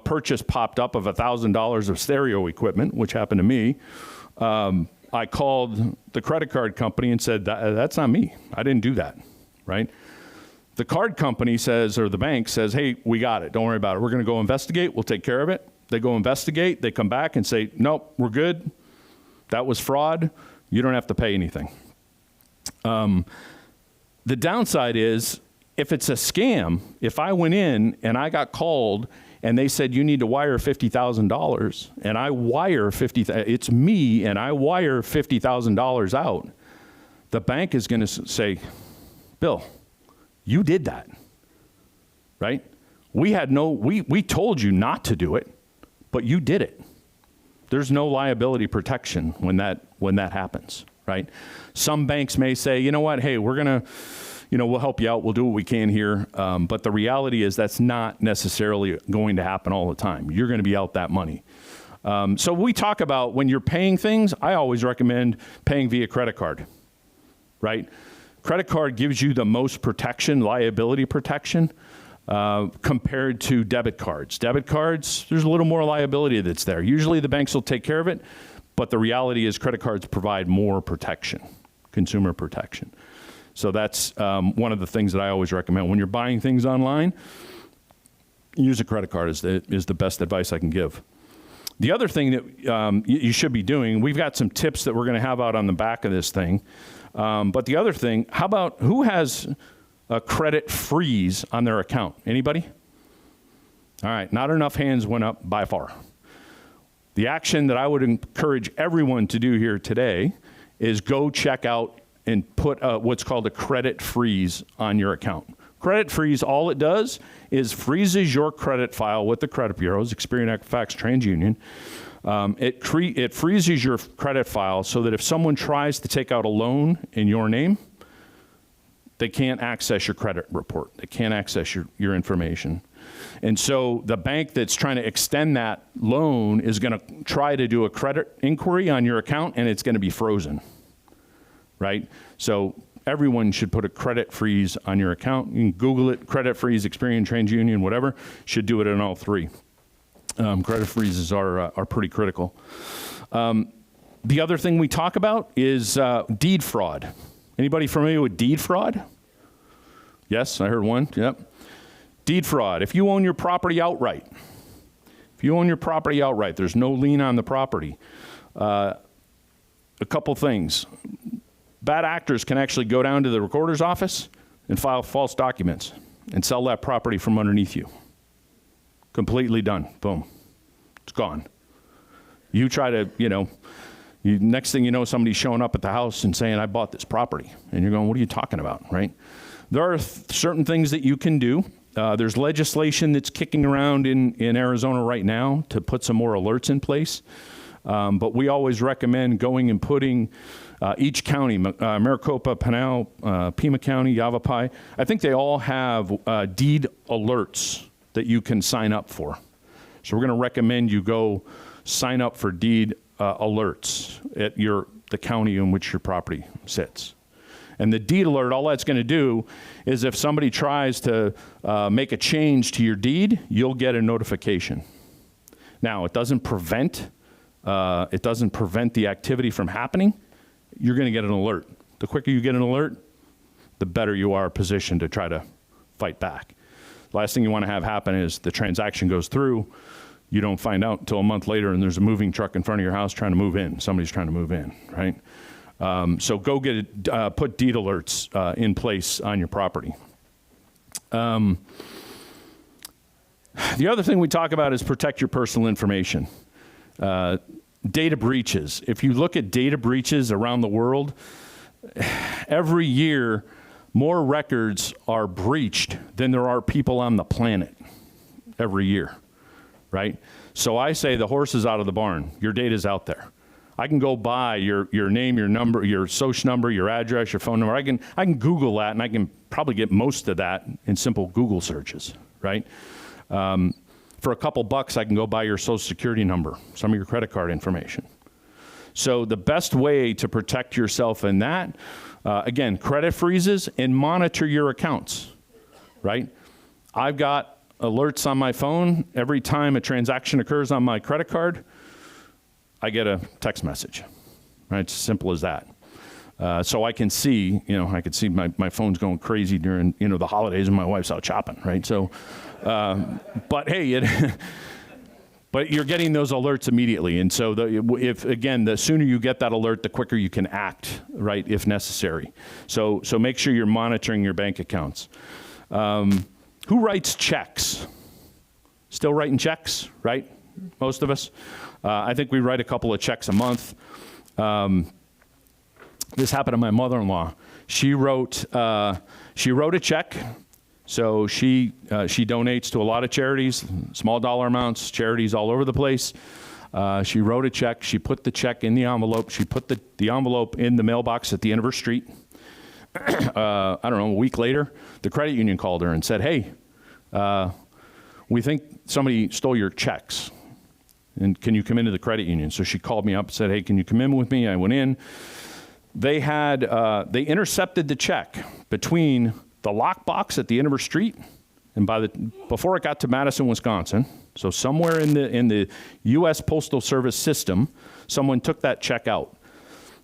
purchase popped up of $1,000 of stereo equipment, which happened to me, I called the credit card company and said, that's not me. I didn't do that, right? The card company says, or the bank says, hey, we got it. Don't worry about it. We're going to go investigate. We'll take care of it. They go investigate. They come back and say, nope, we're good. That was fraud. You don't have to pay anything. The downside is, if it's a scam, if I went in and I got called and they said you need to wire $50,000 and I wire it's me and I wire $50,000 out, the bank is going to say, Bill, you did that, right? We told you not to do it, but you did it. There's no liability protection when that happens, right? Some banks may say, you know what, hey, we're going to, we'll help you out. We'll do what we can here. But the reality is that's not necessarily going to happen all the time. You're going to be out that money. So we talk about when you're paying things, I always recommend paying via credit card, right? Credit card gives you the most protection, liability protection, compared to debit cards. Debit cards, there's a little more liability that's there. Usually the banks will take care of it, but the reality is credit cards provide more protection, consumer protection. So that's one of the things that I always recommend. When you're buying things online, use a credit card is the best advice I can give. The other thing that you should be doing, we've got some tips that we're going to have out on the back of this thing. But the other thing, how about who has a credit freeze on their account? Anybody? All right, not enough hands went up by far. The action that I would encourage everyone to do here today is go check out and put what's called a credit freeze on your account. Credit freeze, all it does is freezes your credit file with the credit bureaus, Experian, Equifax, TransUnion. It freezes your credit file so that if someone tries to take out a loan in your name, they can't access your credit report. They can't access your information. And so the bank that's trying to extend that loan is going to try to do a credit inquiry on your account, and it's going to be frozen, right? So everyone should put a credit freeze on your account. You can Google it, credit freeze, Experian, TransUnion, whatever. Should do it in all three. Credit freezes are pretty critical. The other thing we talk about is deed fraud. Anybody familiar with deed fraud? Yes, I heard one. Yep. Deed fraud. If you own your property outright, there's no lien on the property. A couple things. Bad actors can actually go down to the recorder's office and file false documents and sell that property from underneath you. Completely done. Boom. It's gone. You try to, next thing you know, somebody's showing up at the house and saying, I bought this property. And you're going, what are you talking about, right? There are certain things that you can do. There's legislation that's kicking around in Arizona right now to put some more alerts in place. But we always recommend going and putting each county, Maricopa, Pinal, Pima County, Yavapai, I think they all have deed alerts that you can sign up for. So we're going to recommend you go sign up for deed alerts at the county in which your property sits. And the deed alert, all that's going to do is if somebody tries to make a change to your deed, you'll get a notification. Now, it doesn't prevent the activity from happening. You're going to get an alert. The quicker you get an alert, the better you are positioned to try to fight back. The last thing you want to have happen is the transaction goes through, you don't find out until a month later and there's a moving truck in front of your house trying to move in. Somebody's trying to move in, right? So go get it, put deed alerts in place on your property. The other thing we talk about is protect your personal information. Data breaches. If you look at data breaches around the world, every year more records are breached than there are people on the planet every year, right? So I say the horse is out of the barn. Your data's out there. I can go by your name, your number, your social number, your address, your phone number. I can Google that, and I can probably get most of that in simple Google searches, right? For a couple bucks, I can go buy your social security number, some of your credit card information. So the best way to protect yourself in that, again, credit freezes and monitor your accounts, right? I've got alerts on my phone. Every time a transaction occurs on my credit card, I get a text message, right? It's as simple as that. So I can see, I can see my phone's going crazy during, the holidays and my wife's out shopping, right? So, but hey, but you're getting those alerts immediately. And so the sooner you get that alert, the quicker you can act, right, if necessary. So make sure you're monitoring your bank accounts. Who writes checks? Still writing checks, right? Most of us. I think we write a couple of checks a month. This happened to my mother-in-law. She wrote a check. So she donates to a lot of charities, small dollar amounts, charities all over the place. She wrote a check. She put the check in the envelope. She put the envelope in the mailbox at the end of her street. I don't know, a week later, the credit union called her and said, hey, we think somebody stole your checks. And can you come into the credit union? So she called me up and said, hey, can you come in with me? I went in. They intercepted the check between the lockbox at the end of her street and before it got to Madison, Wisconsin. So somewhere in the U.S. Postal Service system, someone took that check out.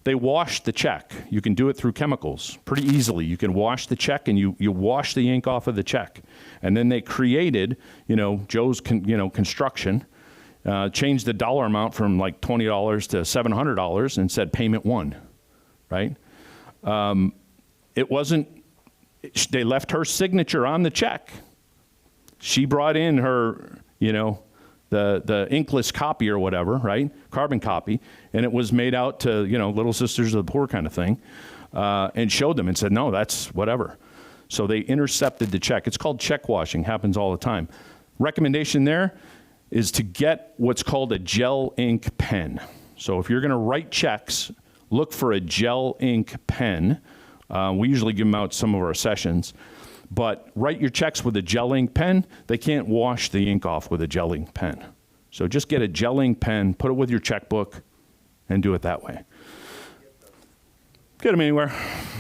They washed the check. You can do it through chemicals pretty easily. You can wash the check and you wash the ink off of the check. And then they created, Joe's construction, changed the dollar amount from like $20 to $700 and said payment 1, right? It wasn't, they left her signature on the check. She brought in her, the inkless copy or whatever, right? Carbon copy. And it was made out to, Little Sisters of the Poor kind of thing, and showed them and said, no, that's whatever. So they intercepted the check. It's called check washing, happens all the time. Recommendation there is to get what's called a gel ink pen. So if you're gonna write checks, look for a gel ink pen. We usually give them out some of our sessions, but write your checks with a gel ink pen. They can't wash the ink off with a gel ink pen. So just get a gel ink pen, put it with your checkbook, and do it that way. Get them anywhere,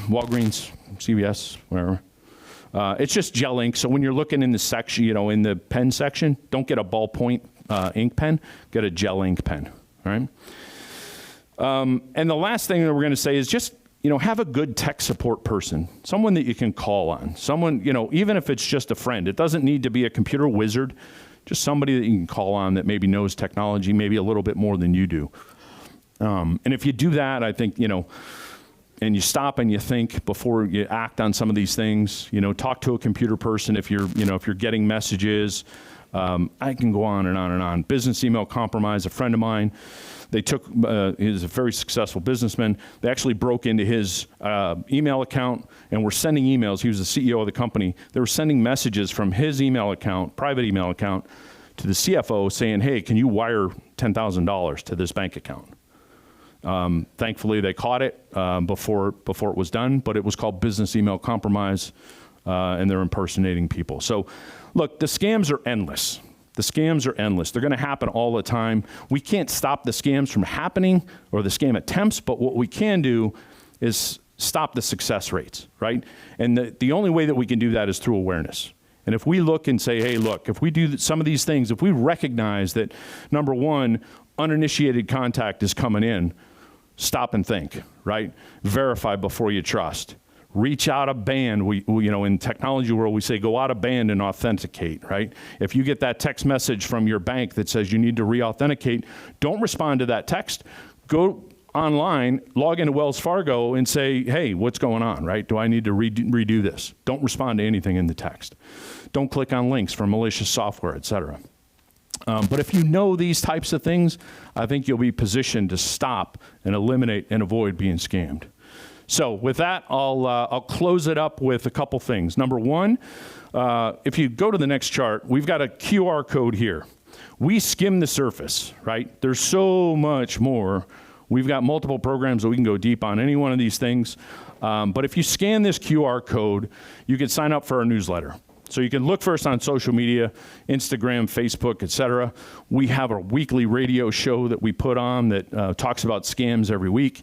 Walgreens, CVS, wherever. It's just gel ink, so when you're looking in the section, in the pen section, don't get a ballpoint ink pen, get a gel ink pen, all right? And the last thing that we're gonna say is just, have a good tech support person, someone that you can call on, someone, even if it's just a friend. It doesn't need to be a computer wizard, just somebody that you can call on that maybe knows technology, maybe a little bit more than you do. And if you do that, I think, and you stop and you think before you act on some of these things, talk to a computer person if you're getting messages. I can go on and on and on. Business email compromise, a friend of mine, they took, he's a very successful businessman. They actually broke into his email account and were sending emails. He was the CEO of the company. They were sending messages from his email account, private email account, to the CFO saying, hey, can you wire $10,000 to this bank account? Thankfully, they caught it before it was done, but it was called business email compromise, and they're impersonating people. So, look, the scams are endless. The scams are endless. They're going to happen all the time. We can't stop the scams from happening or the scam attempts, but what we can do is stop the success rates, right? And the only way that we can do that is through awareness. And if we look and say, hey, look, if we do some of these things, if we recognize that, number one, uninitiated contact is coming in, stop and think, right? Verify before you trust. Reach out of band. We in technology world, we say go out of band and authenticate, right? If you get that text message from your bank that says you need to re-authenticate, don't respond to that text. Go online, log into Wells Fargo and say, hey, what's going on, right? Do I need to redo this? Don't respond to anything in the text. Don't click on links for malicious software, et cetera. But if you know these types of things, I think you'll be positioned to stop and eliminate and avoid being scammed. So with that, I'll close it up with a couple things. Number one, if you go to the next chart, we've got a QR code here. We skim the surface, right? There's so much more We've got multiple programs that we can go deep on any one of these things. But if you scan this QR code, you can sign up for our newsletter. So you can look for us on social media, Instagram, Facebook, etc. We have a weekly radio show that we put on that talks about scams every week.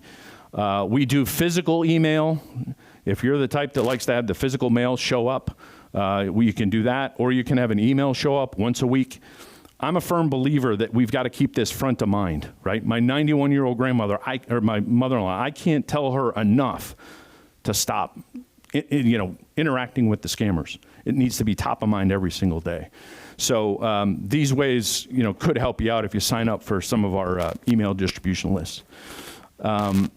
We do physical email. If you're the type that likes to have the physical mail show up, you can do that, or you can have an email show up once a week. I'm a firm believer that we've got to keep this front of mind, right? My 91-year-old grandmother, or my mother-in-law, I can't tell her enough to stop, interacting with the scammers. It needs to be top of mind every single day. So these ways, could help you out if you sign up for some of our email distribution lists. And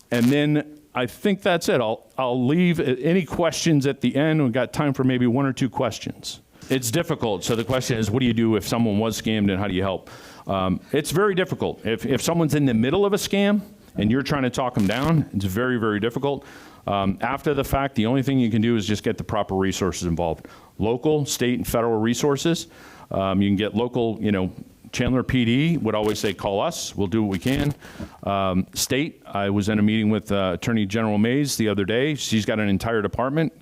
then I think that's it. I'll leave any questions at the end. We've got time for maybe one or two questions. It's difficult. So the question is, what do you do if someone was scammed, and how do you help? It's very difficult. If someone's in the middle of a scam and you're trying to talk them down, it's very, very difficult. After the fact, the only thing you can do is just get the proper resources involved. Local, state, and federal resources. You can get local, Chandler PD would always say, call us, we'll do what we can. State, I was in a meeting with Attorney General Mays the other day. She's got an entire department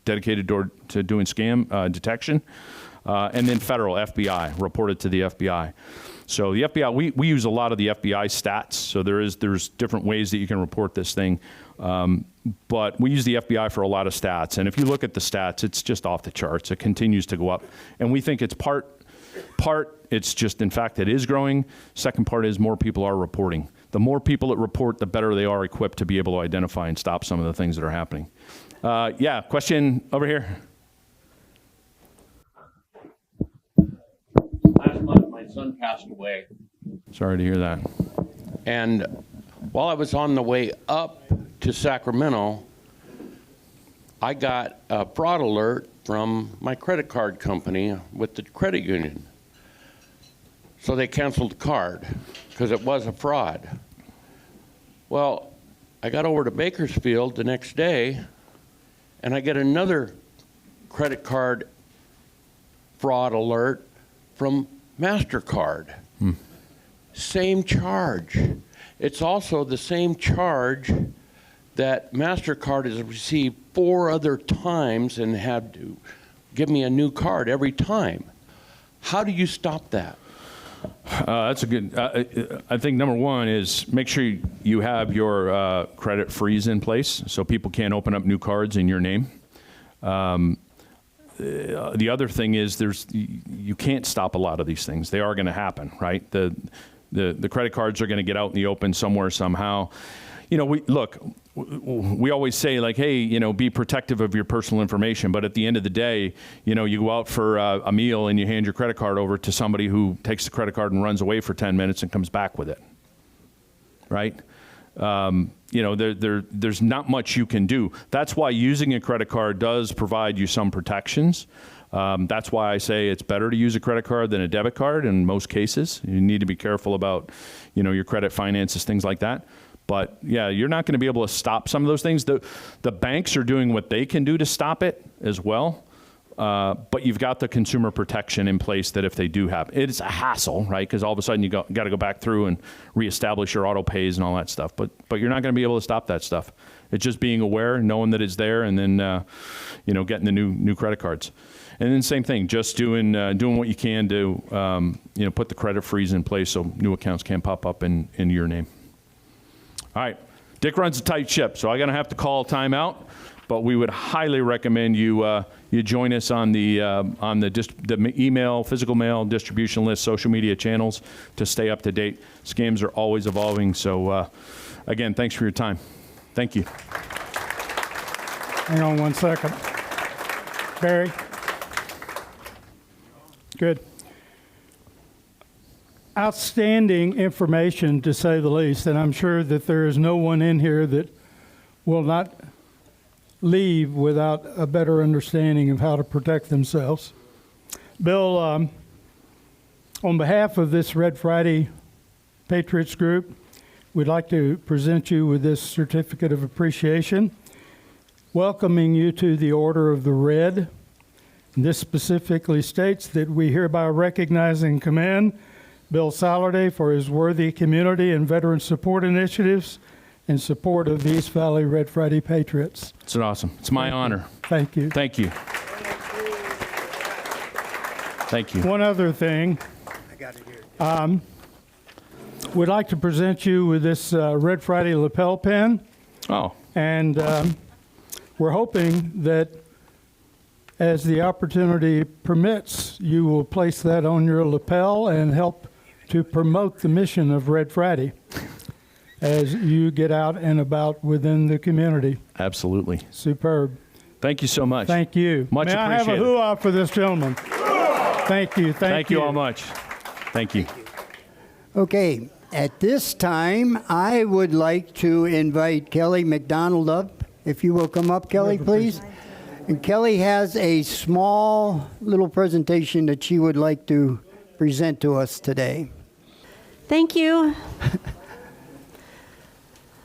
dedicated to doing scam detection. And then federal, FBI, reported to the FBI. So the FBI, we use a lot of the FBI stats, so there's different ways that you can report this thing. But we use the FBI for a lot of stats, and if you look at the stats, it's just off the charts. It continues to go up, and we think it's part, it's just, in fact, it is growing. Second part is more people are reporting. The more people that report, the better they are equipped to be able to identify and stop some of the things that are happening. Yeah, question over here. Last month, my son passed away. Sorry to hear that. And while I was on the way up to Sacramento, I got a fraud alert from my credit card company with the credit union. So they canceled the card because it was a fraud. Well, I got over to Bakersfield the next day, and I get another credit card fraud alert from MasterCard. Same charge. It's also the same charge that MasterCard has received 4 other times and had to give me a new card every time. How do you stop that? That's a good, I think number one is make sure you have your credit freeze in place so people can't open up new cards in your name. The other thing is you can't stop a lot of these things. They are going to happen, right? The credit cards are going to get out in the open somewhere, somehow. We always say, like, hey, be protective of your personal information. But at the end of the day, you go out for a meal and you hand your credit card over to somebody who takes the credit card and runs away for 10 minutes and comes back with it, right? There's not much you can do. That's why using a credit card does provide you some protections. That's why I say it's better to use a credit card than a debit card in most cases. You need to be careful about, your credit finances, things like that. But yeah, you're not going to be able to stop some of those things. The banks are doing what they can do to stop it as well. But you've got the consumer protection in place that if they do happen, it's a hassle, right? Because all of a sudden you got to go back through and reestablish your auto pays and all that stuff. But you're not going to be able to stop that stuff. It's just being aware, knowing that it's there, and then getting the new credit cards. And then same thing, just doing what you can to put the credit freeze in place so new accounts can't pop up in your name. All right, Dick runs a tight ship, so I'm going to have to call a timeout. But we would highly recommend you join us on the email, physical mail distribution list, social media channels to stay up to date. Scams are always evolving. So again, thanks for your time. Thank you. Hang on one second. Barry? Good. Outstanding information, to say the least, and I'm sure that there is no one in here that will not leave without a better understanding of how to protect themselves. Bill, on behalf of this Red Friday Patriots group, we'd like to present you with this certificate of appreciation, welcoming you to the Order of the Red. This specifically states that we hereby recognize and commend Bill Saturday for his worthy community and veteran support initiatives in support of the East Valley Red Friday Patriots. It's awesome. It's my honor. Thank you. Thank you. Thank you. One other thing. I got it here. We'd like to present you with this Red Friday lapel pin, Oh, and we're hoping that as the opportunity permits, you will place that on your lapel and help to promote the mission of Red Friday as you get out and about within the community. absolutely. Superb. Thank you so much. Thank you. Much May I have a appreciated. hoo-ah for this gentleman? Thank you. Thank you all much. Thank you. Okay, at this time, I would like to invite Kelly McDonald up. If you will come up, Kelly, please. And Kelly has a small little presentation that she would like to present to us today. Thank you.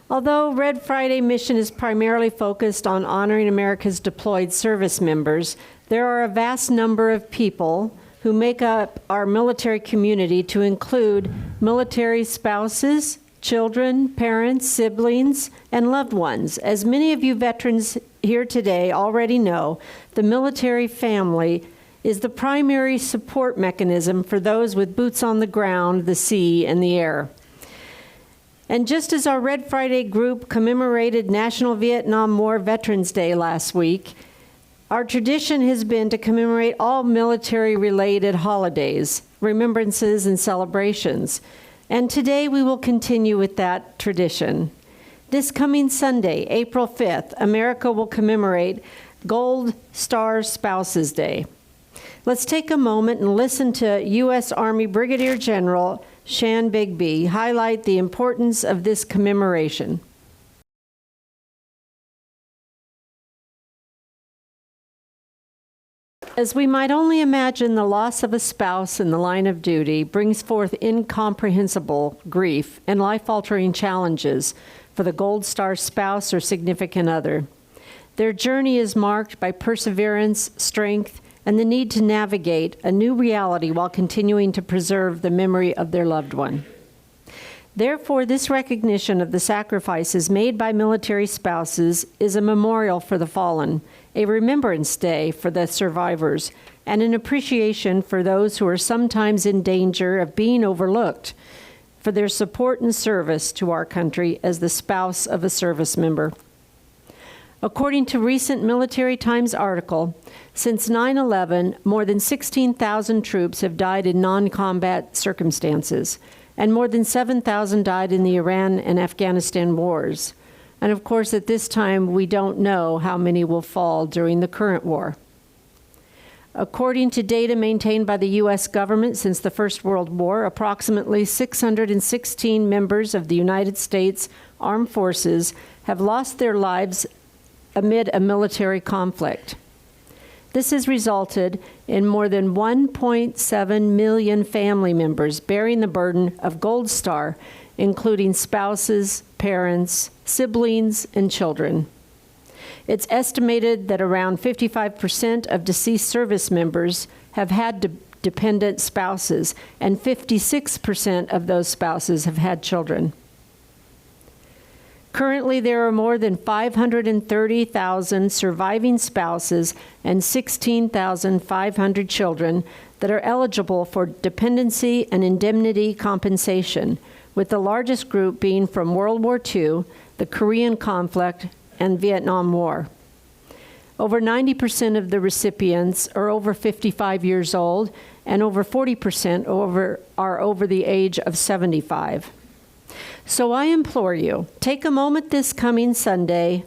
Although Red Friday mission is primarily focused on honoring America's deployed service members, there are a vast number of people who make up our military community, to include military spouses, children, parents, siblings, and loved ones. As many of you veterans here today already know, the military family is the primary support mechanism for those with boots on the ground, the sea, and the air. And just as our Red Friday group commemorated National Vietnam War Veterans Day last week, our tradition has been to commemorate all military-related holidays, remembrances, and celebrations. And today we will continue with that tradition. This coming Sunday, April 5th, America will commemorate Gold Star Spouses Day. Let's take a moment and listen to U.S. Army Brigadier General Shan Bigby highlight the importance of this commemoration. As we might only imagine, the loss of a spouse in the line of duty brings forth incomprehensible grief and life-altering challenges for the Gold Star spouse or significant other. Their journey is marked by perseverance, strength, and the need to navigate a new reality while continuing to preserve the memory of their loved one. Therefore, this recognition of the sacrifices made by military spouses is a memorial for the fallen, a remembrance day for the survivors, and an appreciation for those who are sometimes in danger of being overlooked for their support and service to our country as the spouse of a service member. According to recent Military Times article, since 9/11, more than 16,000 troops have died in non-combat circumstances, and more than 7,000 died in the Iran and Afghanistan wars. And of course, at this time, we don't know how many will fall during the current war. According to data maintained by the U.S. government since the First World War, approximately 616 members of the United States Armed Forces have lost their lives amid a military conflict. This has resulted in more than 1.7 million family members bearing the burden of Gold Star, including spouses, parents, siblings, and children. It's estimated that around 55% of deceased service members have had dependent spouses, and 56% of those spouses have had children. Currently, there are more than 530,000 surviving spouses and 16,500 children that are eligible for dependency and indemnity compensation, with the largest group being from World War II, the Korean conflict, and Vietnam War. Over 90% of the recipients are over 55 years old, and over 40% are over the age of 75. So I implore you, take a moment this coming Sunday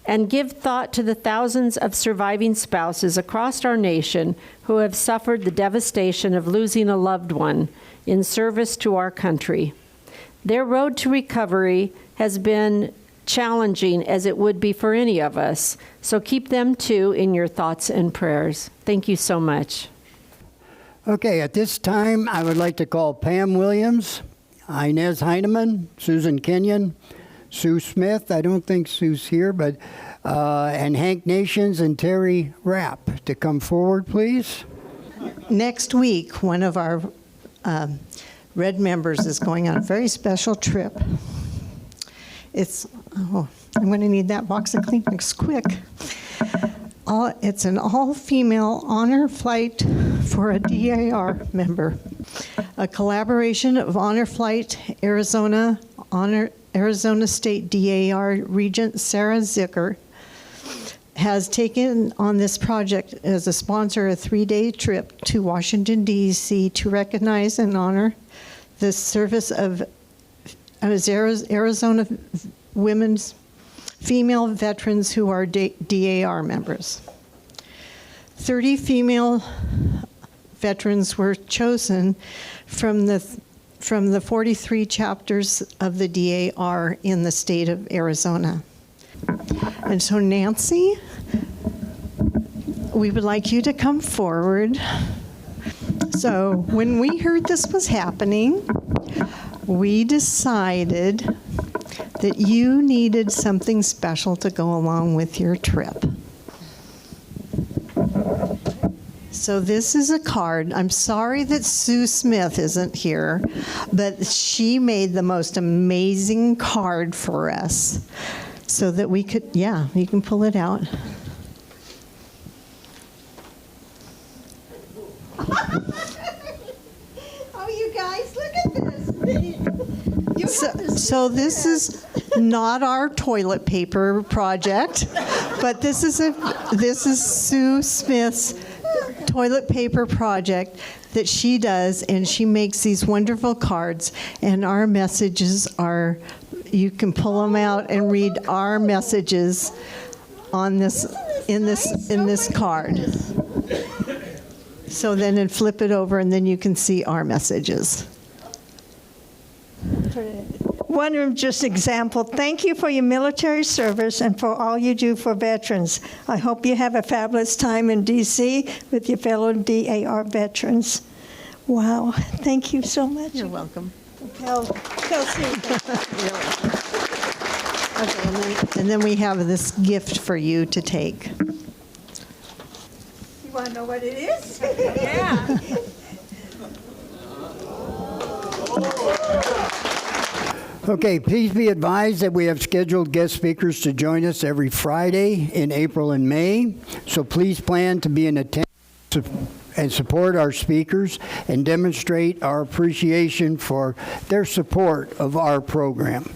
and give thought to the thousands of surviving spouses across our nation who have suffered the devastation of losing a loved one in service to our country. Their road to recovery has been challenging, as it would be for any of us, so keep them too in your thoughts and prayers. Thank you so much. Okay, at this time, I would like to call Pam Williams, Inez Heineman, Susan Kenyon, Sue Smith, I don't think Sue's here, but and Hank Nations and Terry Rapp to come forward, please. Next week, one of our R.E.D members is going on a very special trip. I'm going to need that box of Kleenex quick. It's an all-female honor flight for a DAR member. A collaboration of Honor Flight Arizona State DAR Regent Sarah Zicker has taken on this project as a sponsor a 3-day trip to Washington, D.C. to recognize and honor the service of Arizona women's female veterans who are DAR members. 30 female veterans were chosen from the 43 chapters of the DAR in the state of Arizona. And so Nancy, we would like you to come forward. So when we heard this was happening, we decided that you needed something special to go along with your trip. So this is a card. I'm sorry that Sue Smith isn't here, but she made the most amazing card for us so that we could, yeah, you can pull it out. Oh, you guys, look at this. So this is not our toilet paper project, but this is Sue Smith's toilet paper project that she does, and she makes these wonderful cards, and our messages are, you can pull them out and read our messages on this in this card. So then flip it over, and then you can see our messages. One just example, thank you for your military service and for all you do for veterans. I hope you have a fabulous time in D.C. with your fellow DAR veterans. Wow, thank you so much. You're welcome. Tell Sue. Okay, and then we have this gift for you to take. You want to know what it is? Yeah. Okay, please be advised that we have scheduled guest speakers to join us every Friday in April and May. So please plan to be in attendance and support our speakers and demonstrate our appreciation for their support of our program.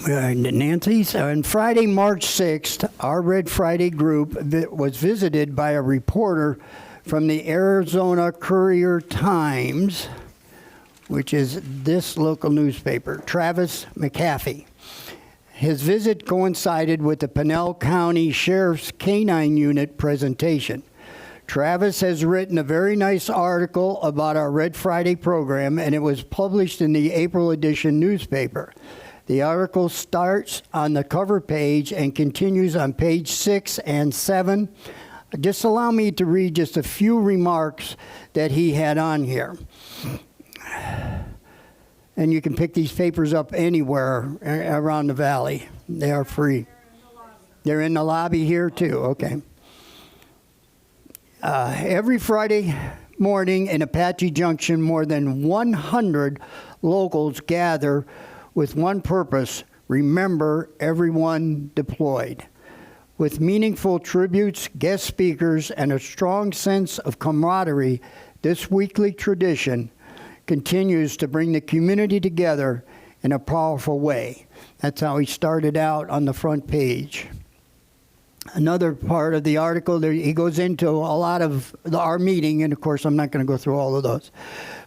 Nancy's. On Friday, March 6th, our Red Friday group was visited by a reporter from the Arizona Courier-Times, which is this local newspaper, Travis McAfee. His visit coincided with the Pinell County Sheriff's Canine Unit presentation. Travis has written a very nice article about our Red Friday program, and it was published in the April edition newspaper. The article starts on the cover page and continues on page 6 and 7. Just allow me to read just a few remarks that he had on here. And you can pick these papers up anywhere around the valley. They are free. They're in the lobby here too, okay. Every Friday morning in Apache Junction, more than 100 locals gather with one purpose: remember everyone deployed. With meaningful tributes, guest speakers, and a strong sense of camaraderie, this weekly tradition continues to bring the community together in a powerful way. That's how he started out on the front page. Another part of the article, he goes into a lot of our meeting, and of course I'm not going to go through all of those.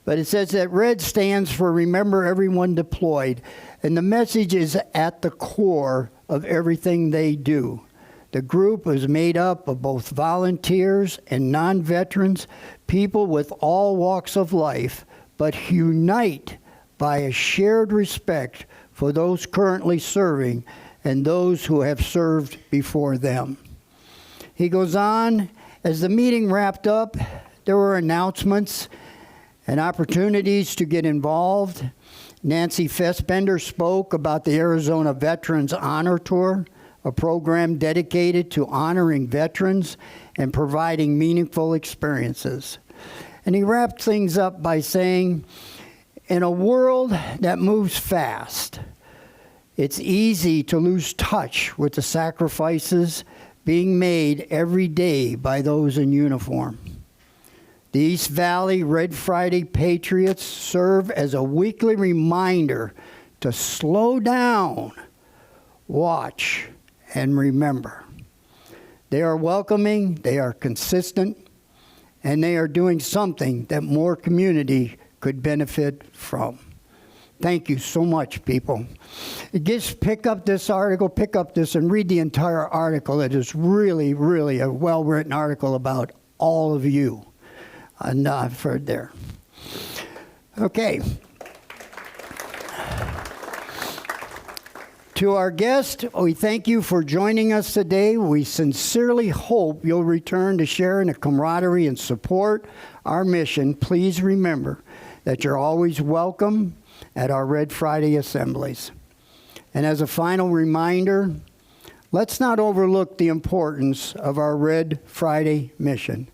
But it says that RED stands for Remember Everyone Deployed, and the message is at the core of everything they do. The group is made up of both volunteers and non-veterans, people with all walks of life, but unite by a shared respect for those currently serving and those who have served before them. He goes on, as the meeting wrapped up, there were announcements and opportunities to get involved. Nancy Fessbender spoke about the Arizona Veterans Honor Tour, a program dedicated to honoring veterans and providing meaningful experiences. And he wrapped things up by saying, in a world that moves fast, it's easy to lose touch with the sacrifices being made every day by those in uniform. The East Valley Red Friday Patriots serve as a weekly reminder to slow down, watch, and remember. They are welcoming, they are consistent, and they are doing something that more community could benefit from. Thank you so much, people. Just pick up this article, and read the entire article. It is really, really a well-written article about all of you. And I've heard there. Okay. To our guest, we thank you for joining us today. We sincerely hope you'll return to sharing the camaraderie and support our mission. Please remember that you're always welcome at our Red Friday assemblies. And as a final reminder, let's not overlook the importance of our Red Friday mission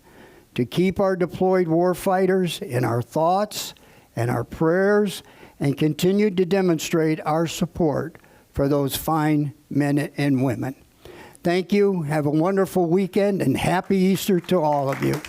to keep our deployed warfighters in our thoughts and our prayers and continue to demonstrate our support for those fine men and women. Thank you. Have a wonderful weekend and happy Easter to all of you.